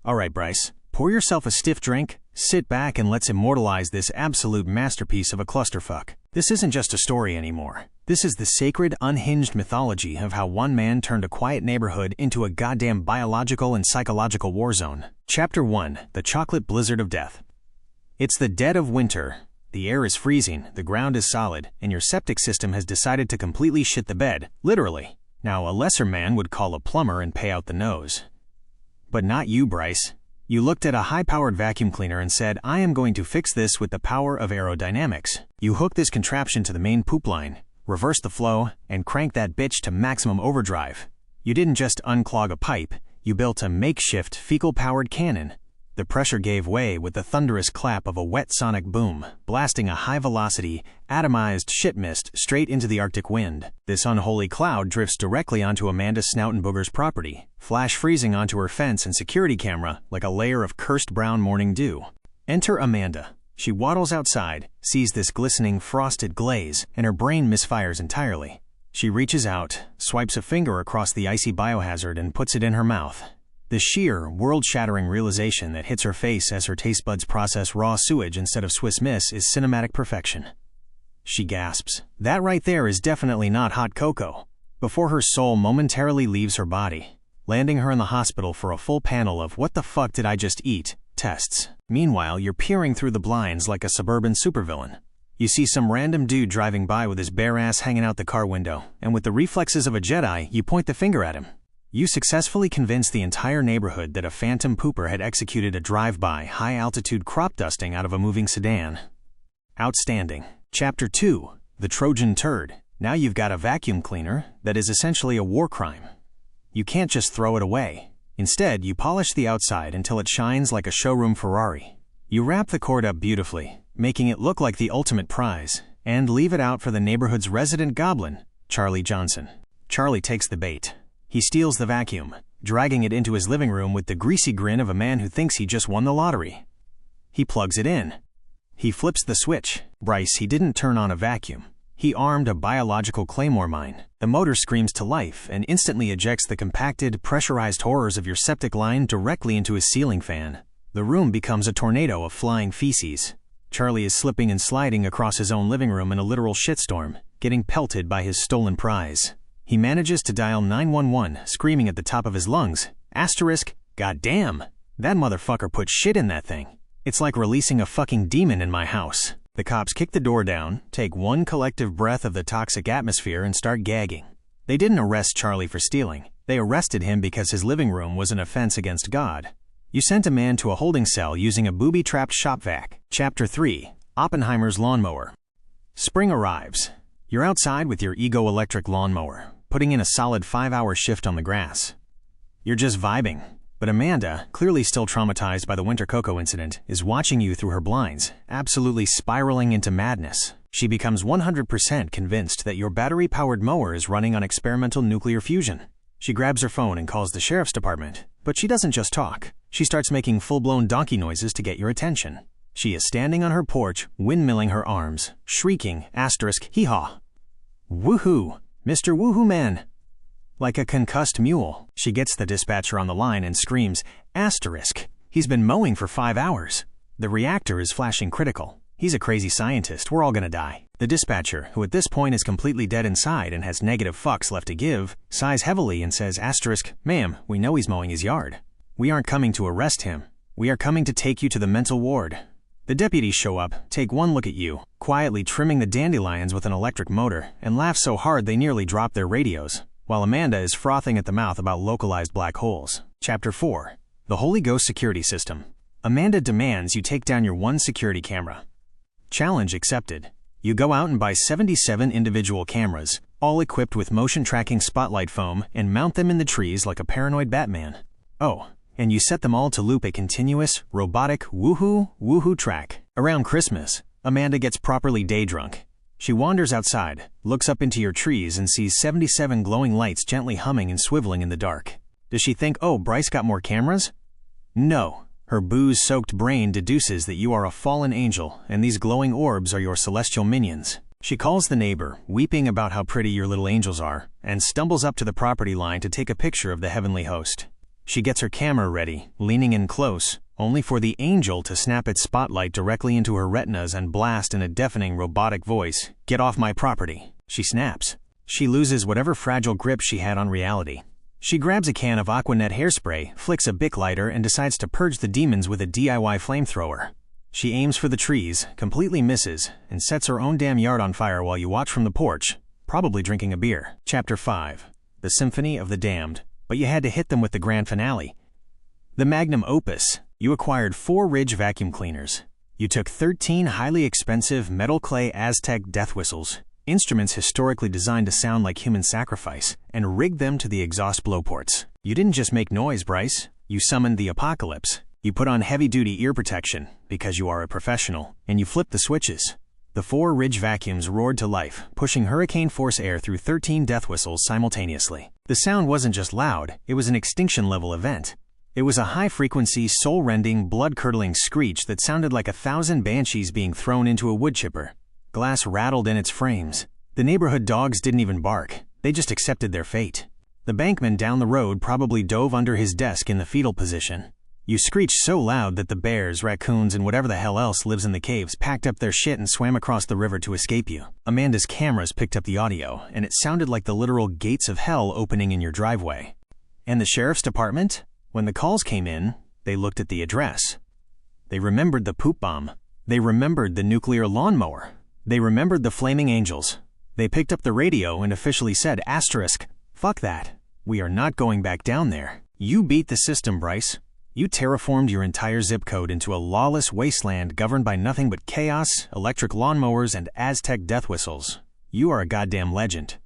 Alright, Bryce, pour yourself a stiff drink, sit back, and let's immortalize this absolute masterpiece of a clusterfuck. This isn't just a story anymore. This is the sacred, unhinged mythology of how one man turned a quiet neighborhood into a goddamn biological and psychological war zone. Chapter 1: The Chocolate Blizzard of Death. It's the dead of winter. The air is freezing, the ground is solid, and your septic system has decided to completely shit the bed, literally. Now, a lesser man would call a plumber and pay out the nose. But not you, Bryce. You looked at a high-powered vacuum cleaner and said, I am going to fix this with the power of aerodynamics. You hook this contraption to the main poop line, reverse the flow, and crank that bitch to maximum overdrive. You didn't just unclog a pipe, you built a makeshift fecal-powered cannon. The pressure gave way with the thunderous clap of a wet sonic boom, blasting a high-velocity, atomized shit mist straight into the Arctic wind. This unholy cloud drifts directly onto Amanda Snoutenbooger's property, flash freezing onto her fence and security camera like a layer of cursed brown morning dew. Enter Amanda. She waddles outside, sees this glistening frosted glaze, and her brain misfires entirely. She reaches out, swipes a finger across the icy biohazard and puts it in her mouth. The sheer, world-shattering realization that hits her face as her taste buds process raw sewage instead of Swiss Miss is cinematic perfection. She gasps. That right there is definitely not hot cocoa. Before her soul momentarily leaves her body, landing her in the hospital for a full panel of "what the fuck did I just eat?" tests. Meanwhile, you're peering through the blinds like a suburban supervillain. You see some random dude driving by with his bare ass hanging out the car window, and with the reflexes of a Jedi, you point the finger at him. You successfully convinced the entire neighborhood that a phantom pooper had executed a drive-by, high-altitude crop dusting out of a moving sedan. Outstanding. Chapter 2: The Trojan Turd. Now you've got a vacuum cleaner that is essentially a war crime. You can't just throw it away. Instead, you polish the outside until it shines like a showroom Ferrari. You wrap the cord up beautifully, making it look like the ultimate prize, and leave it out for the neighborhood's resident goblin, Charlie Johnson. Charlie takes the bait. He steals the vacuum, dragging it into his living room with the greasy grin of a man who thinks he just won the lottery. He plugs it in. He flips the switch. Bryce, he didn't turn on a vacuum. He armed a biological claymore mine. The motor screams to life and instantly ejects the compacted, pressurized horrors of your septic line directly into his ceiling fan. The room becomes a tornado of flying feces. Charlie is slipping and sliding across his own living room in a literal shitstorm, getting pelted by his stolen prize. He manages to dial 911, screaming at the top of his lungs, "Goddamn! That motherfucker put shit in that thing. It's like releasing a fucking demon in my house." The cops kick the door down, take one collective breath of the toxic atmosphere, and start gagging. They didn't arrest Charlie for stealing. They arrested him because his living room was an offense against God. You sent a man to a holding cell using a booby-trapped shop vac. Chapter 3: Oppenheimer's Lawnmower. Spring arrives. You're outside with your Ego electric lawnmower, putting in a solid 5-hour shift on the grass. You're just vibing. But Amanda, clearly still traumatized by the winter cocoa incident, is watching you through her blinds, absolutely spiraling into madness. She becomes 100% convinced that your battery-powered mower is running on experimental nuclear fusion. She grabs her phone and calls the sheriff's department. But she doesn't just talk. She starts making full-blown donkey noises to get your attention. She is standing on her porch, windmilling her arms, shrieking, hee-haw. Woohoo! Mr. Woohoo Man! Like a concussed mule, she gets the dispatcher on the line and screams, He's been mowing for 5 hours. The reactor is flashing critical. He's a crazy scientist. We're all gonna die. The dispatcher, who at this point is completely dead inside and has negative fucks left to give, sighs heavily and says, Ma'am, we know he's mowing his yard. We aren't coming to arrest him. We are coming to take you to the mental ward. The deputies show up, take one look at you, quietly trimming the dandelions with an electric motor, and laugh so hard they nearly drop their radios, while Amanda is frothing at the mouth about localized black holes. Chapter 4: The Holy Ghost Security System. Amanda demands you take down your one security camera. Challenge accepted. You go out and buy 77 individual cameras, all equipped with motion-tracking spotlight foam, and mount them in the trees like a paranoid Batman. Oh, and you set them all to loop a continuous, robotic woohoo track. Around Christmas, Amanda gets properly day drunk. She wanders outside, looks up into your trees, and sees 77 glowing lights gently humming and swiveling in the dark. Does she think, oh, Bryce got more cameras? No. Her booze-soaked brain deduces that you are a fallen angel, and these glowing orbs are your celestial minions. She calls the neighbor, weeping about how pretty your little angels are, and stumbles up to the property line to take a picture of the heavenly host. She gets her camera ready, leaning in close, only for the angel to snap its spotlight directly into her retinas and blast in a deafening robotic voice, "Get off my property." She snaps. She loses whatever fragile grip she had on reality. She grabs a can of Aquanet hairspray, flicks a Bic lighter, and decides to purge the demons with a DIY flamethrower. She aims for the trees, completely misses, and sets her own damn yard on fire while you watch from the porch, probably drinking a beer. Chapter 5. The Symphony of the Damned. But you had to hit them with the grand finale. The magnum opus. You acquired 4 Ridge vacuum cleaners. You took 13 highly expensive metal clay Aztec death whistles, instruments historically designed to sound like human sacrifice, and rigged them to the exhaust blowports. You didn't just make noise, Bryce. You summoned the apocalypse. You put on heavy-duty ear protection, because you are a professional, and you flipped the switches. The 4 Ridge vacuums roared to life, pushing hurricane-force air through 13 death whistles simultaneously. The sound wasn't just loud, it was an extinction-level event. It was a high-frequency, soul-rending, blood-curdling screech that sounded like 1,000 banshees being thrown into a wood chipper. Glass rattled in its frames. The neighborhood dogs didn't even bark. They just accepted their fate. The bankman down the road probably dove under his desk in the fetal position. You screeched so loud that the bears, raccoons, and whatever the hell else lives in the caves packed up their shit and swam across the river to escape you. Amanda's cameras picked up the audio, and it sounded like the literal gates of hell opening in your driveway. And the sheriff's department? When the calls came in, they looked at the address. They remembered the poop bomb. They remembered the nuclear lawnmower. They remembered the flaming angels. They picked up the radio and officially said, asterisk, fuck that. We are not going back down there. You beat the system, Bryce. You terraformed your entire zip code into a lawless wasteland governed by nothing but chaos, electric lawnmowers, and Aztec death whistles. You are a goddamn legend.